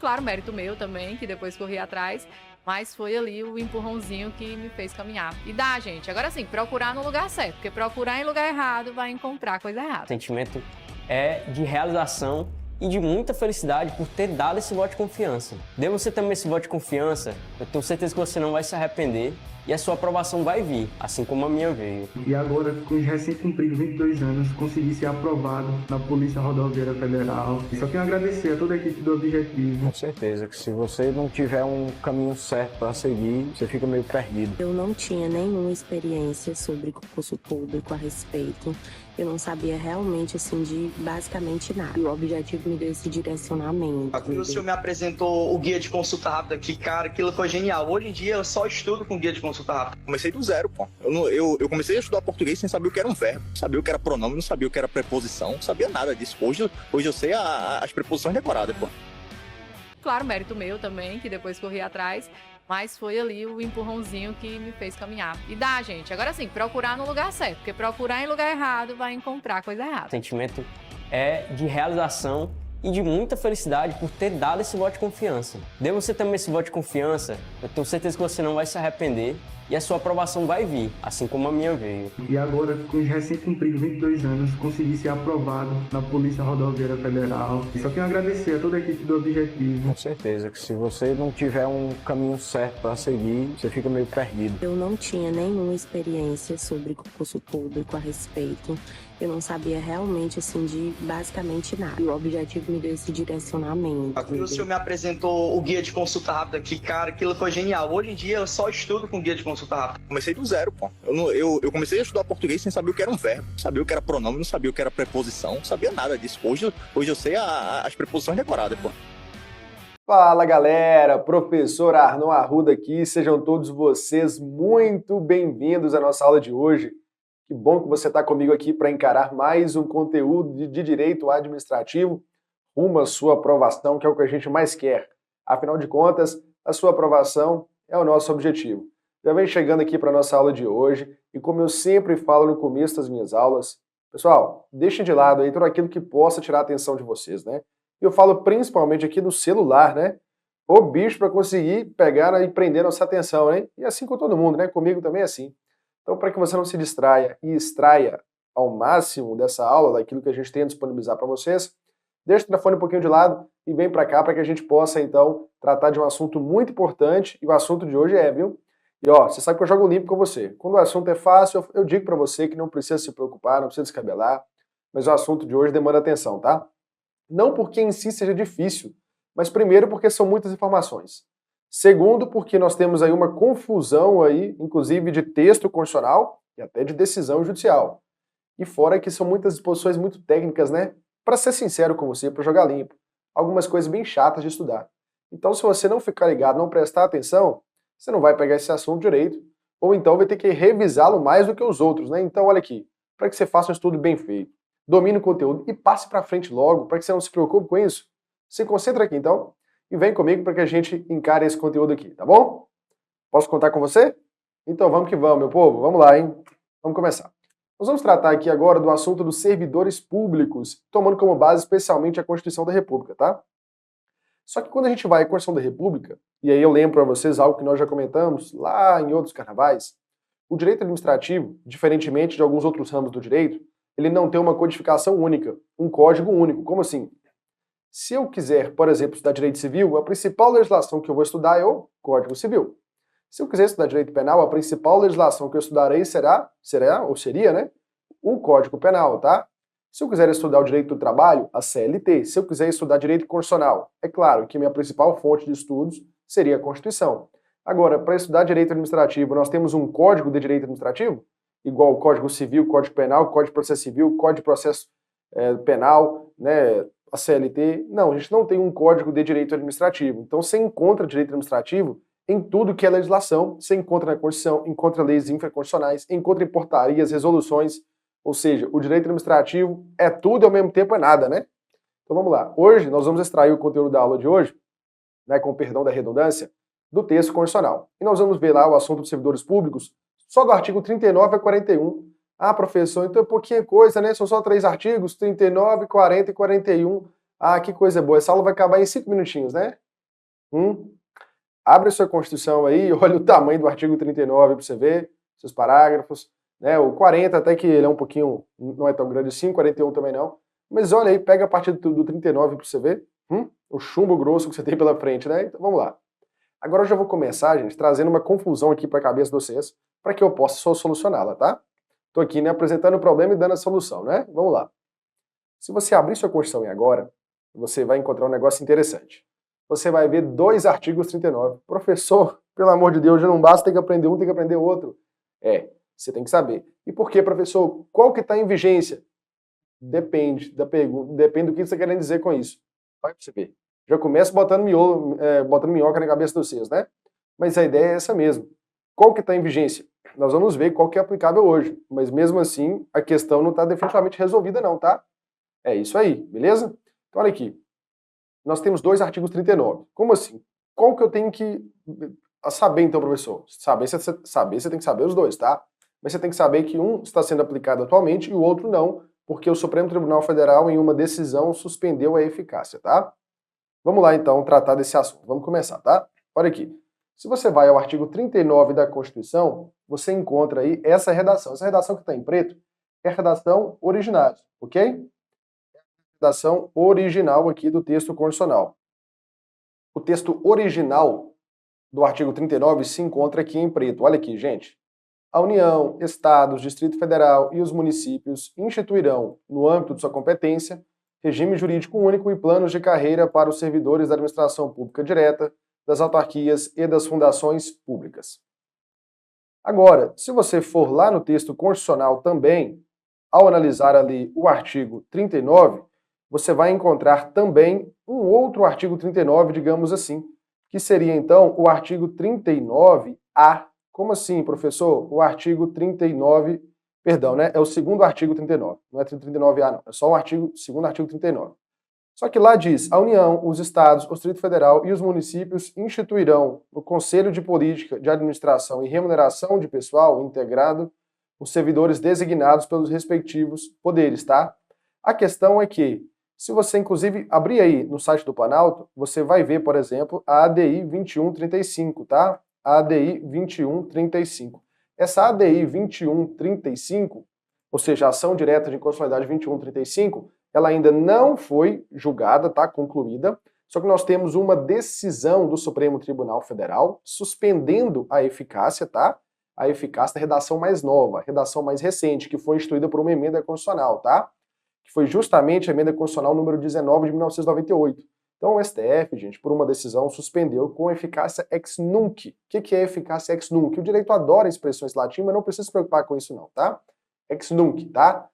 Claro, mérito meu também, que depois corri atrás, mas foi ali o empurrãozinho que me fez caminhar. E dá, gente. Agora sim, procurar no lugar certo, porque procurar em lugar errado vai encontrar coisa O errada. sentimento é de realização e de muita felicidade por ter dado esse voto de confiança. Dê você também esse voto de confiança, eu tenho certeza que você não vai se arrepender e a sua aprovação vai vir, assim como a minha veio. E agora, com os recém-cumpridos 22 anos, consegui ser aprovado na Polícia Rodoviária Federal. Só tenho a agradecer a toda a equipe do Objetivo. Com certeza que se você não tiver um caminho certo para seguir, você fica meio perdido. Eu não tinha nenhuma experiência sobre concurso público a respeito. Eu não sabia realmente, assim, de basicamente nada. E o Objetivo me deu esse direcionamento. Quando o senhor me apresentou o guia de consulta rápida aqui, cara, aquilo foi genial. Hoje em dia eu só estudo com guia de consulta rápida. Comecei do zero, pô. Eu comecei a estudar português sem saber o que era um verbo, sabia o que era pronome, não sabia o que era preposição, não sabia nada disso. Hoje eu sei as preposições decoradas, pô. Claro, mérito meu também, que depois corri atrás, mas foi ali o empurrãozinho que me fez caminhar. E dá, gente. Agora sim, procurar no lugar certo, porque procurar em lugar errado vai encontrar coisa errada. O sentimento é de realização e de muita felicidade por ter dado esse voto de confiança. Dê você também esse voto de confiança, eu tenho certeza que você não vai se arrepender e a sua aprovação vai vir, assim como a minha veio. E agora, com os recém-cumpridos 22 anos, consegui ser aprovado na Polícia Rodoviária Federal. Só tenho a agradecer a toda a equipe do Objetivo. Com certeza que se você não tiver um caminho certo para seguir, você fica meio perdido. Eu não tinha nenhuma experiência sobre concurso público a respeito. Eu não sabia realmente, assim, de basicamente nada. E o Objetivo me deu esse direcionamento. Quando o senhor me apresentou o guia de consulta rápida aqui, cara, aquilo foi genial. Hoje em dia eu só estudo com guia de consulta rápida. Comecei do zero, pô. Eu comecei a estudar português sem saber o que era um verbo, sabia o que era pronome, não sabia o que era preposição, não sabia nada disso. Hoje eu sei as preposições decoradas, pô. Fala galera, professor Arnon Arruda aqui, sejam todos vocês muito bem-vindos à nossa aula de hoje. Que bom que você está comigo aqui para encarar mais um conteúdo de direito administrativo rumo à sua aprovação, que é o que a gente mais quer. Afinal de contas, a sua aprovação é o nosso objetivo. Já vem chegando aqui para a nossa aula de hoje e como eu sempre falo no começo das minhas aulas, pessoal, deixem de lado aí tudo aquilo que possa tirar a atenção de vocês, né? Eu falo principalmente aqui do celular, né? O bicho para conseguir pegar e prender nossa atenção, né? E assim com todo mundo, né? Comigo também é assim. Então, para que você não se distraia e extraia ao máximo dessa aula, daquilo que a gente tem a disponibilizar para vocês, deixa o telefone um pouquinho de lado e vem para cá para que a gente possa, então, tratar de um assunto muito importante. E o assunto de hoje é, viu? E ó, você sabe que eu jogo limpo com você. Quando o assunto é fácil, eu digo para você que não precisa se preocupar, não precisa descabelar, mas o assunto de hoje demanda atenção, tá? Não porque em si seja difícil, mas primeiro porque são muitas informações. Segundo, porque nós temos aí uma confusão aí, inclusive de texto constitucional e até de decisão judicial. E fora que são muitas disposições muito técnicas, né? Para ser sincero com você, para jogar limpo. Algumas coisas bem chatas de estudar. Então, se você não ficar ligado, não prestar atenção, você não vai pegar esse assunto direito, ou então vai ter que revisá-lo mais do que os outros, né? Então, olha aqui, para que você faça um estudo bem feito, domine o conteúdo e passe para frente logo, para que você não se preocupe com isso. Se concentra aqui, então, e vem comigo para que a gente encare esse conteúdo aqui, tá bom? Posso contar com você? Então vamos que vamos, meu povo. Vamos lá, hein? Vamos começar. Nós vamos tratar aqui agora do assunto dos servidores públicos, tomando como base especialmente a Constituição da República, tá? Só que quando a gente vai à Constituição da República, e aí eu lembro para vocês algo que nós já comentamos lá em outros carnavais, o direito administrativo, diferentemente de alguns outros ramos do direito, ele não tem uma codificação única, um código único. Como assim? Se eu quiser, por exemplo, estudar direito civil, a principal legislação que eu vou estudar é o Código Civil. Se eu quiser estudar direito penal, a principal legislação que eu estudarei seria, né, o Código Penal, tá? Se eu quiser estudar o direito do trabalho, a CLT. Se eu quiser estudar direito constitucional, é claro que minha principal fonte de estudos seria a Constituição. Agora, para estudar direito administrativo, nós temos um Código de Direito Administrativo, igual o Código Civil, Código Penal, Código de Processo Civil, Código de Processo Penal, né, a CLT. Não, a gente não tem um Código de Direito Administrativo. Então você encontra direito administrativo em tudo que é legislação, você encontra na Constituição, encontra leis infraconstitucionais, encontra em portarias, resoluções, ou seja, o direito administrativo é tudo e ao mesmo tempo é nada, né? Então vamos lá. Hoje nós vamos extrair o conteúdo da aula de hoje, né, com perdão da redundância, do texto constitucional. E nós vamos ver lá o assunto dos servidores públicos, só do artigo 39 a 41. Ah, professor, então é pouquinha coisa, né? São só 3 artigos, 39, 40 e 41. Ah, que coisa boa. Essa aula vai acabar em 5 minutinhos, né? Abre a sua Constituição aí, olha o tamanho do artigo 39 para você ver, seus parágrafos, né? O 40 até que ele é um pouquinho, não é tão grande assim, 41 também não. Mas olha aí, pega a partir do 39 para você ver, o chumbo grosso que você tem pela frente, né? Então vamos lá. Agora eu já vou começar, gente, trazendo uma confusão aqui para a cabeça de vocês, para que eu possa solucioná-la, tá? Tô aqui, né, apresentando o problema e dando a solução, né? Vamos lá. Se você abrir sua Constituição agora, você vai encontrar um negócio interessante. Você vai ver 2 artigos 39. Professor, pelo amor de Deus, já não basta ter que aprender um, tem que aprender outro. Você tem que saber. E por quê, professor? Qual que está em vigência? Depende da pergunta, depende do que você quer dizer com isso. Vai pra você ver. Já começa botando minhoca na cabeça de vocês, né? Mas a ideia é essa mesmo. Qual que está em vigência? Nós vamos ver qual que é aplicável hoje. Mas mesmo assim, a questão não está definitivamente resolvida não, tá? É isso aí, beleza? Então olha aqui. Nós temos 2 artigos 39. Como assim? Qual que eu tenho que saber então, professor? Saber, você tem que saber os dois, tá? Mas você tem que saber que um está sendo aplicado atualmente e o outro não, porque o Supremo Tribunal Federal, em uma decisão, suspendeu a eficácia, tá? Vamos lá, então, tratar desse assunto. Vamos começar, tá? Olha aqui. Se você vai ao artigo 39 da Constituição, você encontra aí essa redação. Essa redação que está em preto é a redação original, ok? Redação original aqui do texto constitucional. O texto original do artigo 39 se encontra aqui em preto. Olha aqui, gente. A União, Estados, Distrito Federal e os municípios instituirão, no âmbito de sua competência, regime jurídico único e planos de carreira para os servidores da administração pública direta, das autarquias e das fundações públicas. Agora, se você for lá no texto constitucional também, ao analisar ali o artigo 39, você vai encontrar também um outro artigo 39, digamos assim, que seria então o artigo 39A. Como assim, professor? O artigo 39, perdão, né? É o segundo artigo 39, não é 39A não, é só o segundo artigo 39. Só que lá diz, a União, os Estados, o Distrito Federal e os municípios instituirão no Conselho de Política de Administração e Remuneração de Pessoal integrado os servidores designados pelos respectivos poderes, tá? A questão é que, se você inclusive abrir aí no site do Planalto, você vai ver, por exemplo, a ADI 2135, tá? A ADI 2135. Essa ADI 2135, ou seja, a Ação Direta de Inconstitucionalidade 2135, ela ainda não foi julgada, tá? Concluída. Só que nós temos uma decisão do Supremo Tribunal Federal suspendendo a eficácia, tá? A eficácia da redação mais nova, a redação mais recente, que foi instituída por uma emenda constitucional, tá? Que foi justamente a emenda constitucional número 19 de 1998. Então o STF, gente, por uma decisão, suspendeu com eficácia ex nunc. O que é eficácia ex nunc? O direito adora expressões latinas, mas não precisa se preocupar com isso não, tá? Ex nunc, tá?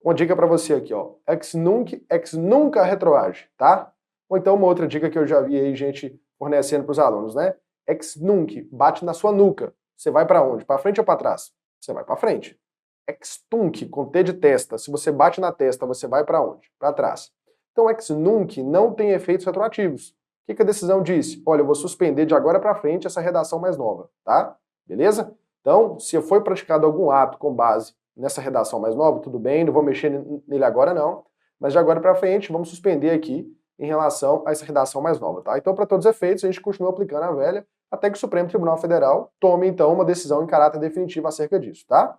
Uma dica para você aqui, ó. Ex nunc, ex nunca retroage, tá? Ou então uma outra dica que eu já vi aí gente fornecendo para os alunos, né? Ex nunc, bate na sua nuca. Você vai para onde? Para frente ou para trás? Você vai para frente. Ex tunc, com T de testa. Se você bate na testa, você vai para onde? Para trás. Então, ex nunc não tem efeitos retroativos. O que a decisão disse? Olha, eu vou suspender de agora para frente essa redação mais nova, tá? Beleza? Então, se foi praticado algum ato com base nessa redação mais nova, tudo bem, não vou mexer nele agora não, mas de agora para frente vamos suspender aqui em relação a essa redação mais nova, tá? Então, para todos os efeitos, a gente continua aplicando a velha até que o Supremo Tribunal Federal tome, então, uma decisão em caráter definitivo acerca disso, tá?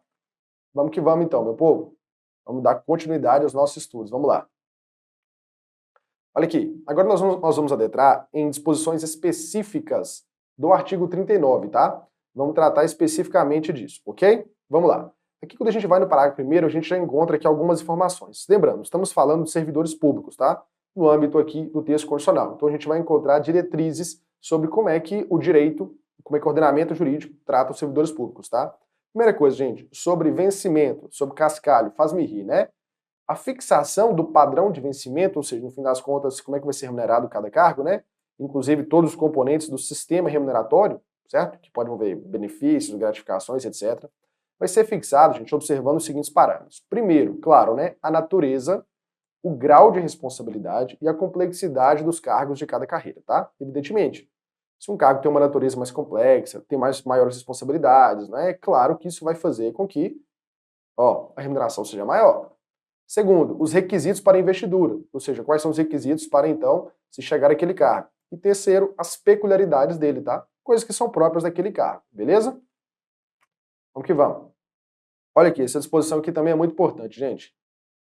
Vamos que vamos, então, meu povo. Vamos dar continuidade aos nossos estudos. Vamos lá. Olha aqui. Agora nós vamos adentrar em disposições específicas do artigo 39, tá? Vamos tratar especificamente disso, ok? Vamos lá. Aqui, quando a gente vai no parágrafo primeiro, a gente já encontra aqui algumas informações. Lembrando, estamos falando de servidores públicos, tá? No âmbito aqui do texto constitucional. Então a gente vai encontrar diretrizes sobre como é que o direito, como é que o ordenamento jurídico trata os servidores públicos, tá? Primeira coisa, gente, sobre vencimento, sobre cascalho, faz-me rir, né? A fixação do padrão de vencimento, ou seja, no fim das contas, como é que vai ser remunerado cada cargo, né? Inclusive todos os componentes do sistema remuneratório, certo? Que pode envolver benefícios, gratificações, etc. Vai ser fixado, gente, observando os seguintes parâmetros. Primeiro, claro, né? A natureza, o grau de responsabilidade e a complexidade dos cargos de cada carreira, tá? Evidentemente. Se um cargo tem uma natureza mais complexa, tem maiores responsabilidades, né? É claro que isso vai fazer com que a remuneração seja maior. Segundo, os requisitos para investidura, ou seja, quais são os requisitos para, então, se chegar àquele cargo. E terceiro, as peculiaridades dele, tá? Coisas que são próprias daquele cargo, beleza? Vamos que vamos. Olha aqui, essa disposição aqui também é muito importante, gente.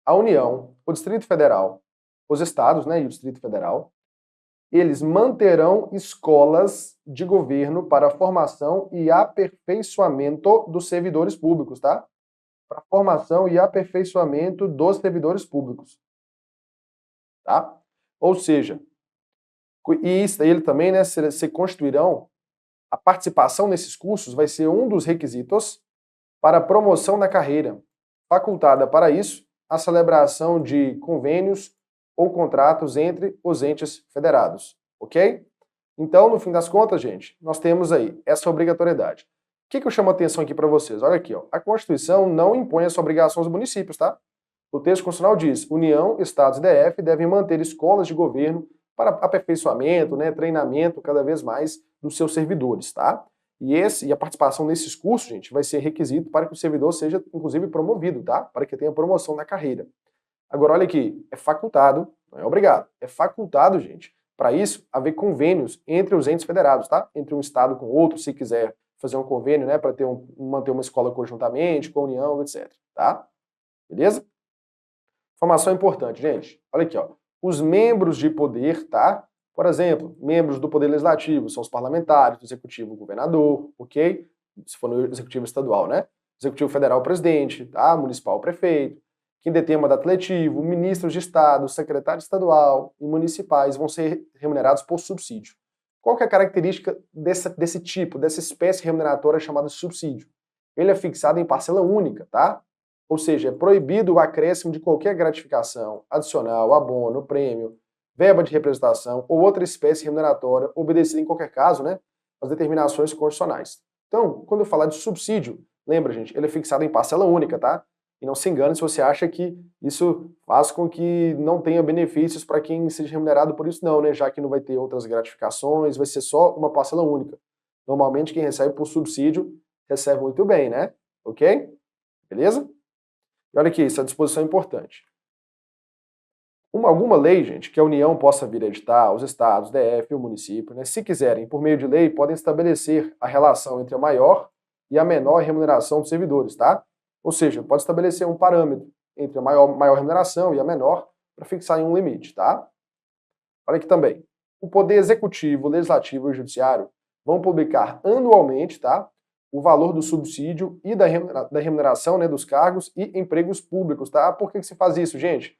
A União, o Distrito Federal, os estados, né, e o Distrito Federal, eles manterão escolas de governo para a formação e aperfeiçoamento dos servidores públicos, tá? Para formação e aperfeiçoamento dos servidores públicos, tá? Ou seja, e isso ele também, né, se constituirão, a participação nesses cursos vai ser um dos requisitos para a promoção na carreira, facultada para isso a celebração de convênios ou contratos entre os entes federados, ok? Então, no fim das contas, gente, nós temos aí essa obrigatoriedade. O que eu chamo a atenção aqui para vocês? Olha aqui, ó, a Constituição não impõe essa obrigação aos municípios, tá? O texto constitucional diz: União, Estados e DF devem manter escolas de governo para aperfeiçoamento, né, treinamento cada vez mais dos seus servidores, tá? E a participação nesses cursos, gente, vai ser requisito para que o servidor seja, inclusive, promovido, tá? Para que tenha promoção na carreira. Agora, olha aqui, é facultado, não é obrigado, é facultado, gente, para isso, haver convênios entre os entes federados, tá? Entre um estado com outro, se quiser fazer um convênio, né, para manter uma escola conjuntamente, com a União, etc, tá? Beleza? Informação importante, gente. Olha aqui, ó. Os membros de poder, tá? Por exemplo, membros do Poder Legislativo são os parlamentares, do Executivo, o governador, ok? Se for no Executivo estadual, né? Executivo federal, o presidente, tá? Municipal, o prefeito. Quem detém mandato letivo, ministros de Estado, secretário estadual e municipais vão ser remunerados por subsídio. Qual que é a característica desse tipo, dessa espécie remuneratória chamada subsídio? Ele é fixado em parcela única, tá? Ou seja, é proibido o acréscimo de qualquer gratificação, adicional, abono, prêmio, verba de representação ou outra espécie remuneratória, obedecida em qualquer caso, né, às determinações constitucionais. Então, quando eu falar de subsídio, lembra, gente, ele é fixado em parcela única, tá? E não se engane se você acha que isso faz com que não tenha benefícios para quem seja remunerado por isso, não, né? Já que não vai ter outras gratificações, vai ser só uma parcela única. Normalmente quem recebe por subsídio recebe muito bem, né? Ok? Beleza? E olha aqui, essa disposição é importante. Alguma lei, gente, que a União possa vir a editar, os estados, DF e o município, né, se quiserem, por meio de lei, podem estabelecer a relação entre a maior e a menor remuneração dos servidores, tá? Ou seja, pode estabelecer um parâmetro entre a maior remuneração e a menor para fixar em um limite, tá? Olha aqui também. O Poder Executivo, Legislativo e Judiciário vão publicar anualmente, tá, o valor do subsídio e da remuneração, né, dos cargos e empregos públicos, tá? Por que se faz isso, gente?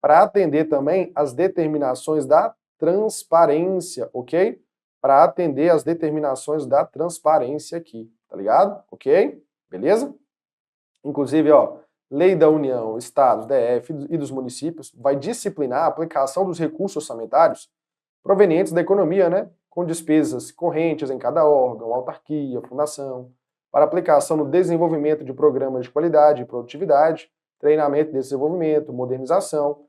Para atender também as determinações da transparência, ok? Para atender as determinações da transparência aqui, tá ligado? Ok? Beleza? Inclusive, ó, Lei da União, Estados, DF e dos municípios vai disciplinar a aplicação dos recursos orçamentários provenientes da economia, né? Com despesas correntes em cada órgão, autarquia, fundação, para aplicação no desenvolvimento de programas de qualidade e produtividade, treinamento de desenvolvimento, modernização,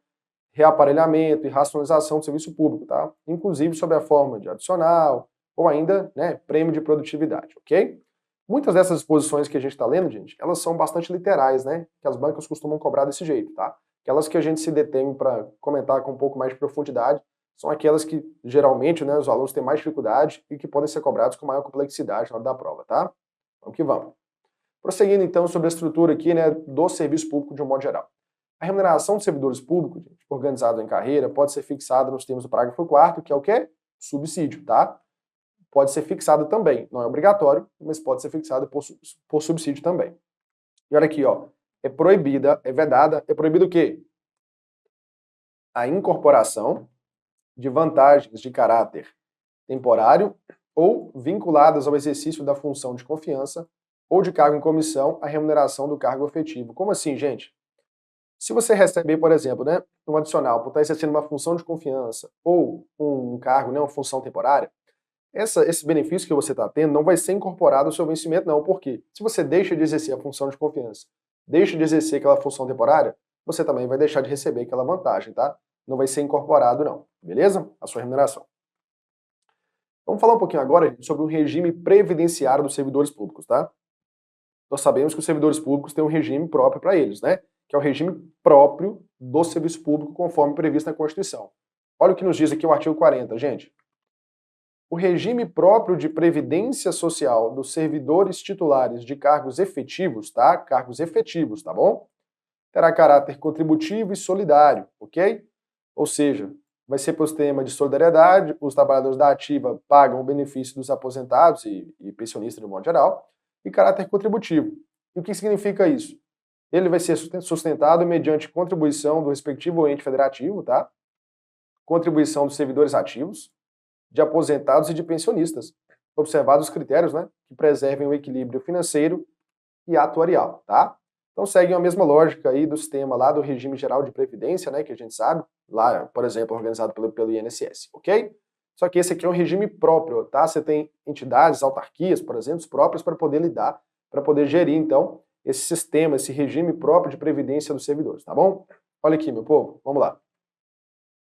reaparelhamento e racionalização do serviço público, tá? Inclusive sob a forma de adicional ou ainda, né, prêmio de produtividade, ok? Muitas dessas disposições que a gente está lendo, gente, elas são bastante literais, né? Que as bancas costumam cobrar desse jeito, tá? Aquelas que a gente se detém para comentar com um pouco mais de profundidade são aquelas que, geralmente, né, os alunos têm mais dificuldade e que podem ser cobrados com maior complexidade na hora da prova, tá? Vamos que vamos. Prosseguindo, então, sobre a estrutura aqui, né, do serviço público de um modo geral. A remuneração dos servidores públicos, gente, organizados em carreira, pode ser fixada nos termos do parágrafo 4º, que é o quê? Subsídio, tá? Pode ser fixada também, não é obrigatório, mas pode ser fixada por subsídio também. E olha aqui, ó, é proibida, é vedada, é proibido o quê? A incorporação de vantagens de caráter temporário ou vinculadas ao exercício da função de confiança ou de cargo em comissão à remuneração do cargo efetivo. Como assim, gente? Se você receber, por exemplo, né, um adicional por estar exercendo uma função de confiança ou um cargo, né, uma função temporária, esse benefício que você está tendo não vai ser incorporado ao seu vencimento, não. Por quê? Se você deixa de exercer a função de confiança, deixa de exercer aquela função temporária, você também vai deixar de receber aquela vantagem, tá? Não vai ser incorporado, não. Beleza? A sua remuneração. Vamos falar um pouquinho agora, gente, sobre o regime previdenciário dos servidores públicos, tá? Nós sabemos que os servidores públicos têm um regime próprio para eles, né? Que é o regime próprio do serviço público, conforme previsto na Constituição. Olha o que nos diz aqui o artigo 40, gente. O regime próprio de previdência social dos servidores titulares de cargos efetivos, tá? Cargos efetivos, tá bom? Terá caráter contributivo e solidário, ok? Ou seja, vai ser pelo sistema de solidariedade, os trabalhadores da ativa pagam o benefício dos aposentados e pensionistas de modo geral, e caráter contributivo. E o que significa isso? Ele vai ser sustentado mediante contribuição do respectivo ente federativo, tá? Contribuição dos servidores ativos, de aposentados e de pensionistas, observados os critérios, né, que preservem o equilíbrio financeiro e atuarial, tá? Então seguem a mesma lógica aí do sistema lá do regime geral de previdência, né, que a gente sabe, lá, por exemplo, organizado pelo INSS, ok? Só que esse aqui é um regime próprio, tá? Você tem entidades, autarquias, por exemplo, próprias para poder lidar, para poder gerir, então, esse sistema, esse regime próprio de previdência dos servidores, tá bom? Olha aqui, meu povo, vamos lá.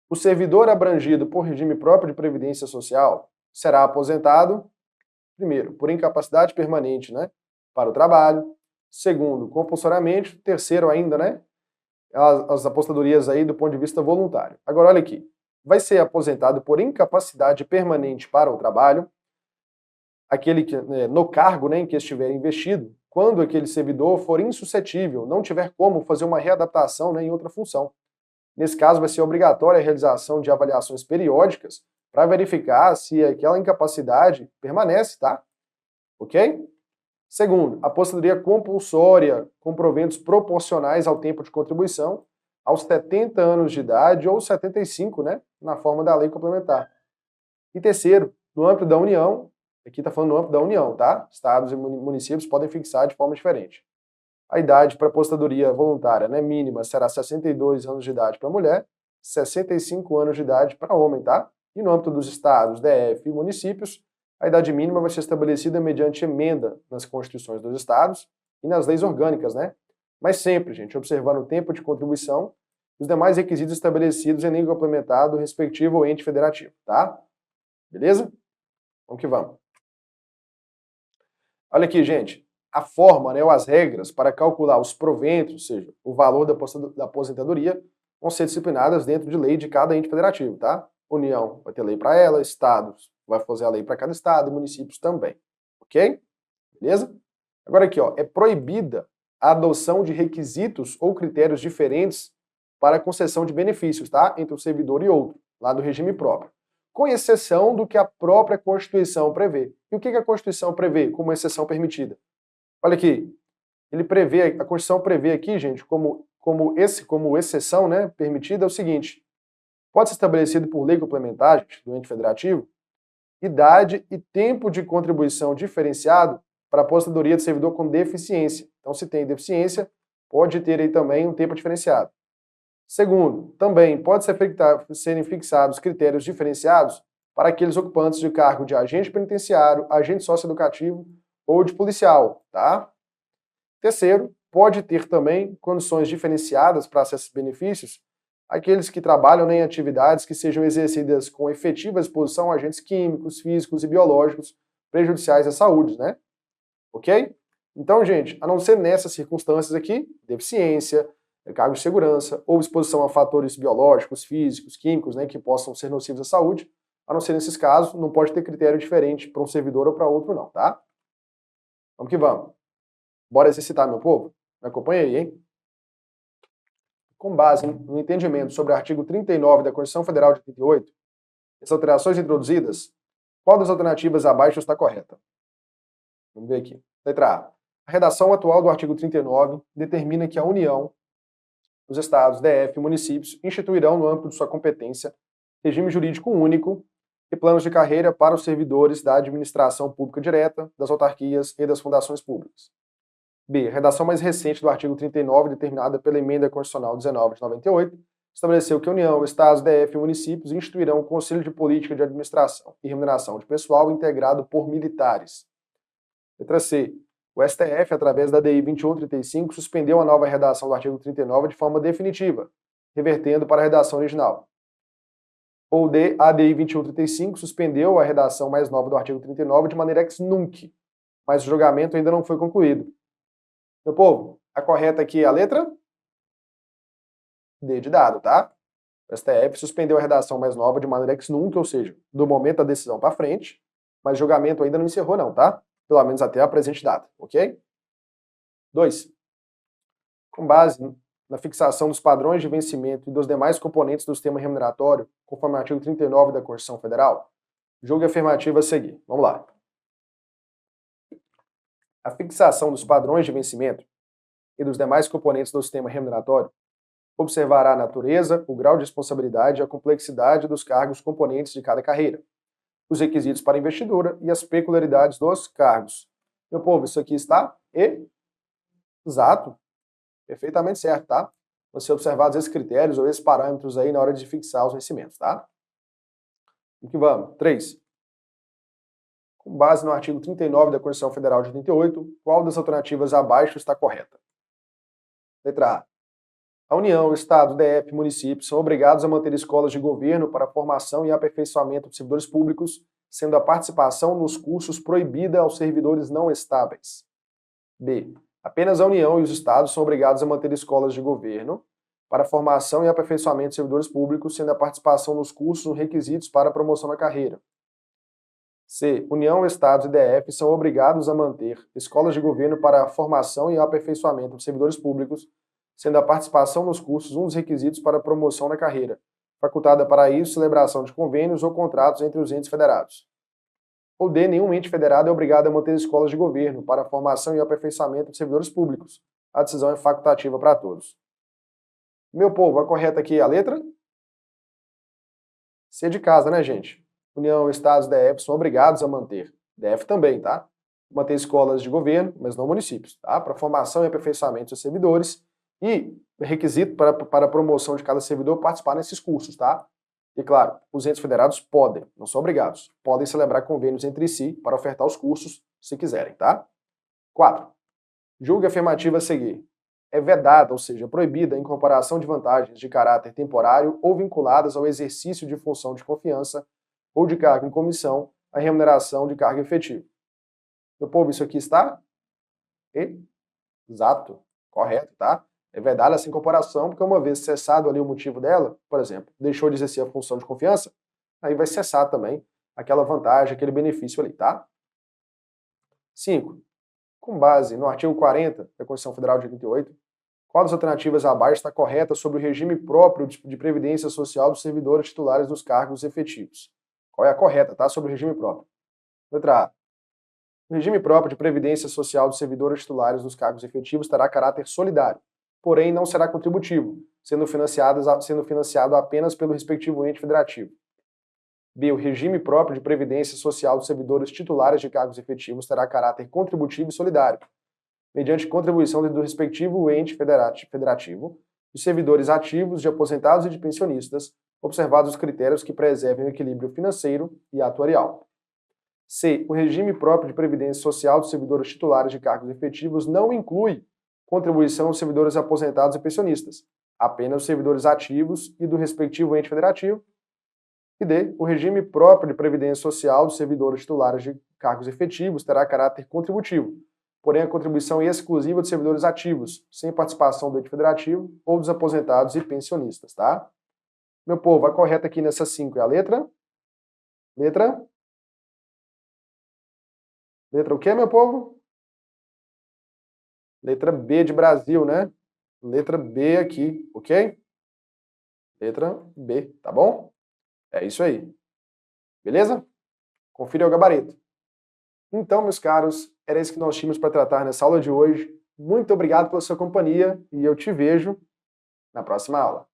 O servidor abrangido por regime próprio de previdência social será aposentado, primeiro, por incapacidade permanente, né, para o trabalho, segundo, compulsoriamente, terceiro ainda, né, as aposentadorias aí do ponto de vista voluntário. Agora, olha aqui, vai ser aposentado por incapacidade permanente para o trabalho, aquele que, no cargo, né, em que estiver investido, quando aquele servidor for insuscetível, não tiver como fazer uma readaptação, né, em outra função. Nesse caso, vai ser obrigatória a realização de avaliações periódicas para verificar se aquela incapacidade permanece, tá? Ok? Segundo, a aposentadoria compulsória com proventos proporcionais ao tempo de contribuição aos 70 anos de idade ou 75, né? Na forma da lei complementar. E terceiro, no âmbito da União, aqui está falando no âmbito da União, tá? Estados e municípios podem fixar de forma diferente. A idade para aposentadoria voluntária, né, mínima será 62 anos de idade para mulher, 65 anos de idade para homem, tá? E no âmbito dos estados, DF e municípios, a idade mínima vai ser estabelecida mediante emenda nas constituições dos estados e nas leis orgânicas, né? Mas sempre, gente, observando o tempo de contribuição e os demais requisitos estabelecidos em lei complementar do respectivo ente federativo, tá? Beleza? Vamos que vamos. Olha aqui, gente. A forma, né, ou as regras para calcular os proventos, ou seja, o valor da aposentadoria, vão ser disciplinadas dentro de lei de cada ente federativo, tá? União vai ter lei para ela, estados vai fazer a lei para cada estado, municípios também, ok? Beleza? Agora aqui, ó, é proibida a adoção de requisitos ou critérios diferentes para a concessão de benefícios, tá? Entre um servidor e outro, lá do regime próprio, com exceção do que a própria Constituição prevê. E o que a Constituição prevê como exceção permitida? Olha aqui, a Constituição prevê aqui, gente, como exceção, né, permitida, é o seguinte: pode ser estabelecido por lei complementar, gente, do ente federativo, idade e tempo de contribuição diferenciado para a aposentadoria do servidor com deficiência. Então, se tem deficiência, pode ter aí também um tempo diferenciado. Segundo, também pode serem fixados critérios diferenciados para aqueles ocupantes de cargo de agente penitenciário, agente socioeducativo ou de policial, tá? Terceiro, pode ter também condições diferenciadas para acessos a benefícios aqueles que trabalham em atividades que sejam exercidas com efetiva exposição a agentes químicos, físicos e biológicos prejudiciais à saúde, né? Ok? Então, gente, a não ser nessas circunstâncias aqui, deficiência, cargo de segurança ou exposição a fatores biológicos, físicos, químicos, né, que possam ser nocivos à saúde, a não ser nesses casos, não pode ter critério diferente para um servidor ou para outro não, tá? Vamos que vamos. Bora exercitar, meu povo? Me acompanha aí, hein? Com base no entendimento sobre o artigo 39 da Constituição Federal de 88, as alterações introduzidas, qual das alternativas abaixo está correta? Vamos ver aqui. Letra A. A redação atual do artigo 39 determina que a União, os estados, DF e municípios instituirão, no âmbito de sua competência, regime jurídico único e planos de carreira para os servidores da administração pública direta, das autarquias e das fundações públicas. B. A redação mais recente do artigo 39, determinada pela Emenda Constitucional 19 de 98, estabeleceu que a União, Estados, DF e municípios instituirão o Conselho de Política de Administração e Remuneração de Pessoal integrado por militares. Letra C. O STF, através da DI 2135, suspendeu a nova redação do artigo 39 de forma definitiva, revertendo para a redação original. Ou D. A DI 2135 suspendeu a redação mais nova do artigo 39 de maneira ex nunc, mas o julgamento ainda não foi concluído. Meu povo, a correta aqui é a letra D de dado, tá? O STF suspendeu a redação mais nova de maneira ex nunc, ou seja, do momento da decisão para frente, mas o julgamento ainda não encerrou não, tá? Pelo menos até a presente data, ok? 2. Com base na fixação dos padrões de vencimento e dos demais componentes do sistema remuneratório, conforme o artigo 39 da Constituição Federal, julgue a afirmativa a seguir. Vamos lá. A fixação dos padrões de vencimento e dos demais componentes do sistema remuneratório observará a natureza, o grau de responsabilidade e a complexidade dos cargos componentes de cada carreira, os requisitos para investidura e as peculiaridades dos cargos. Meu povo, isso aqui está exato, perfeitamente certo, tá? Você observar esses critérios ou esses parâmetros aí na hora de fixar os vencimentos, tá? Vamos que vamos. 3. Com base no artigo 39 da Constituição Federal de 88, qual das alternativas abaixo está correta? Letra A. A União, Estado, DF e municípios são obrigados a manter escolas de governo para a formação e aperfeiçoamento de servidores públicos, sendo a participação nos cursos proibida aos servidores não estáveis. B. Apenas a União e os Estados são obrigados a manter escolas de governo para a formação e aperfeiçoamento de servidores públicos, sendo a participação nos cursos um requisitos para a promoção na carreira. C. União, Estados e DF são obrigados a manter escolas de governo para a formação e aperfeiçoamento de servidores públicos, sendo a participação nos cursos um dos requisitos para a promoção na carreira, facultada para isso celebração de convênios ou contratos entre os entes federados. Ou D. Nenhum ente federado é obrigado a manter escolas de governo para a formação e aperfeiçoamento de servidores públicos. A decisão é facultativa para todos. Meu povo, a correta aqui é a letra C de casa, né, gente? União, Estados e DF são obrigados a manter, DF também, tá? Manter escolas de governo, mas não municípios, tá? Para formação e aperfeiçoamento de servidores e requisito para a promoção de cada servidor participar nesses cursos, tá? E claro, os entes federados podem, não são obrigados, podem celebrar convênios entre si para ofertar os cursos, se quiserem, tá? 4. Julgue a afirmativa a seguir. É vedada, ou seja, proibida a incorporação de vantagens de caráter temporário ou vinculadas ao exercício de função de confiança ou de cargo em comissão à remuneração de cargo efetivo. Meu povo, isso aqui está exato, correto, tá? É vedada essa incorporação, porque uma vez cessado ali o motivo dela, por exemplo, deixou de exercer a função de confiança, aí vai cessar também aquela vantagem, aquele benefício ali, tá? 5. Com base no artigo 40 da Constituição Federal de 88, qual das alternativas abaixo está correta sobre o regime próprio de previdência social dos servidores titulares dos cargos efetivos? Qual é a correta, tá? Sobre o regime próprio. Letra A. O regime próprio de previdência social dos servidores titulares dos cargos efetivos terá caráter solidário, porém não será contributivo, sendo financiado apenas pelo respectivo ente federativo. B. O regime próprio de previdência social dos servidores titulares de cargos efetivos terá caráter contributivo e solidário, mediante contribuição do respectivo ente federativo, dos servidores ativos, de aposentados e de pensionistas, observados os critérios que preservem o equilíbrio financeiro e atuarial. C. O regime próprio de previdência social dos servidores titulares de cargos efetivos não inclui contribuição aos servidores aposentados e pensionistas, apenas os servidores ativos e do respectivo ente federativo. E D. O regime próprio de previdência social dos servidores titulares de cargos efetivos terá caráter contributivo, porém a contribuição é exclusiva dos servidores ativos, sem participação do ente federativo ou dos aposentados e pensionistas, tá? Meu povo, a correta aqui nessa 5 é a letra? Letra o quê, meu povo? Letra B de Brasil, né? Letra B aqui, ok? Letra B, tá bom? É isso aí. Beleza? Confira o gabarito. Então, meus caros, era isso que nós tínhamos para tratar nessa aula de hoje. Muito obrigado pela sua companhia e eu te vejo na próxima aula.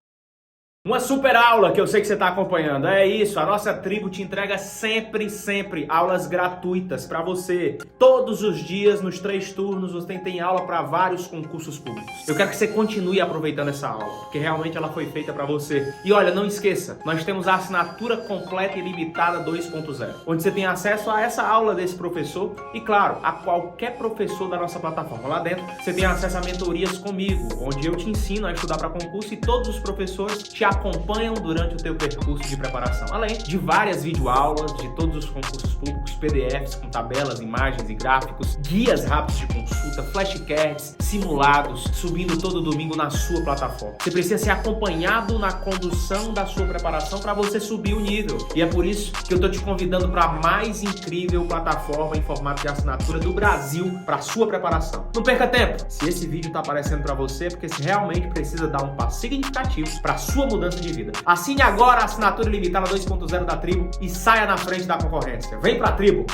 Uma super aula que eu sei que você está acompanhando. É isso, a nossa tribo te entrega sempre aulas gratuitas para você. Todos os dias, nos 3 turnos, você tem aula para vários concursos públicos. Eu quero que você continue aproveitando essa aula, porque realmente ela foi feita para você. E olha, não esqueça, nós temos a assinatura completa e limitada 2.0, onde você tem acesso a essa aula desse professor e, claro, a qualquer professor da nossa plataforma. Lá dentro, você tem acesso a mentorias comigo, onde eu te ensino a estudar para concurso e todos os professores te acompanham durante o teu percurso de preparação, além de várias videoaulas de todos os concursos públicos, PDFs com tabelas, imagens e gráficos, guias rápidos de consulta, flashcards, simulados, subindo todo domingo na sua plataforma. Você precisa ser acompanhado na condução da sua preparação para você subir o nível. E é por isso que eu tô te convidando para a mais incrível plataforma em formato de assinatura do Brasil para sua preparação. Não perca tempo. Se esse vídeo tá aparecendo para você, é porque você realmente precisa dar um passo significativo para sua mudança de vida. Assine agora a assinatura ilimitada 2.0 da Tribo e saia na frente da concorrência. Vem pra Tribo!